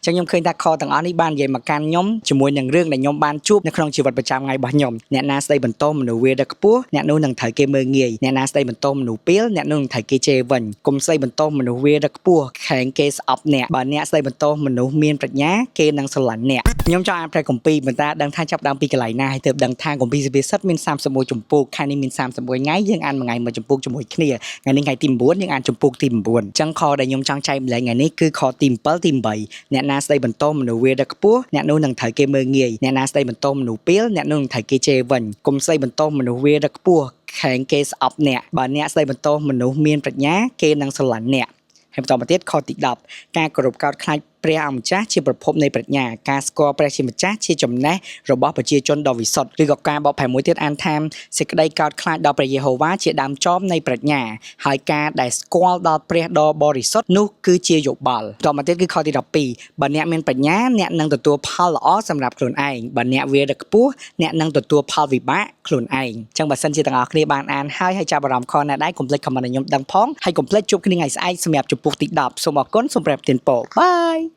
ចឹងខ្ញុំឃើញថាខទាំងអស់នេះបាននិយាយមកកាន់ខ្ញុំជាមួយនឹងរឿងដែលខ្ញុំបានជួបនៅក្នុងជីវិតប្រចាំថ្ងៃរបស់ខ្ញុំអ្នកណាស្ដីបន្ទោសមនុស្សវាដល់ខ្ពស់អ្នកនោះនឹងត្រូវគេមើលងាយអ្នកណាស្ដីបន្ទោសមនុស្សពីលអ្នកនោះនឹងត្រូវគេជេរវិញកុំស្ដីបន្ទោសមនុស្សវាដល់ខ្ពស់ខែងគេស្អប់អ្នកបើអ្នកស្ដីបន្ទោសមនុស្សមានប្រាជ្ញាគេនឹងស្រឡាញ់អ្នកខ្ញុំចង់អានព្រះគម្ពីរប៉ុន្តែដឹងថាចាប់ដើមពីកន្លែងណាហើយទើបដឹងថាគម្ពីរសុភាសិតមាន31ជំពូកខែនេះមាន31ថ្ងៃយើងអានមួយថ្ងៃមួយជំពូកជាមួយគ្នាថ្ងៃនេះថ្ងៃទី9យើងអានជំពូកទី9អញ្ចឹងខដែលខ្ញុំចង់ចែកម្លែងថ្ងៃនេះគឺខទី7ទី8អ្នកណាស្ដីបន្ទោសមនុស្សវាដល់ខ្ពស់អ្នកនោះនឹងត្រូវគេមើលងាយអ្នកណាស្ដីបន្ទោសមនុស្សពីលអ្នកនោះនឹងត្រូវគេជេរវិញកុំស្ដីបន្ទោសមនុស្សវាដល់ខ្ពស់ខែងគេស្អប់អ្នកបើអ្នកស្ដីបន្ទោសមនុស្សមានប្រាជ្ញាគេនឹងស្រឡាញ់អ្នកហើយបន្តមកទៀតខទី10ការគោរពកោតខ្លាចព្រះអម្ចាស់ជាប្រភពនៃប្រាជ្ញាការស្គាល់ព្រះជាម្ចាស់ជាចំណេះរបស់ប្រជាជនដ៏វិសុទ្ធឬក៏ការបកប្រែមួយទៀតអានថាសេចក្តីកោតខ្លាចដល់ព្រះយេហូវ៉ាជាដើមចមនៃប្រាជ្ញាហើយការដែលស្គាល់ដល់ព្រះដ៏បរិសុទ្ធនោះគឺជាយោបល់បន្តមកទៀតគឺខទី12បើអ្នកមានប្រាជ្ញាអ្នកនឹងទទួលផលល្អសម្រាប់ខ្លួនឯងបើអ្នកវារខ្ពស់អ្នកនឹងទទួលផលវិបាកខ្លួនឯងអញ្ចឹងបើសិនជាទាំងអស់គ្នាបានអានហើយចាប់អារម្មណ៍ខណាដែរកុំភ្លេចខមមិនឲ្យខ្ញុំដឹងផងហើយកុំភ្លេចជួបគ្នាថ្ងៃស្អែកសម្រាប់ជំពូកទី10សូមអរគុណសូមប្រែប្រទានពរបាយ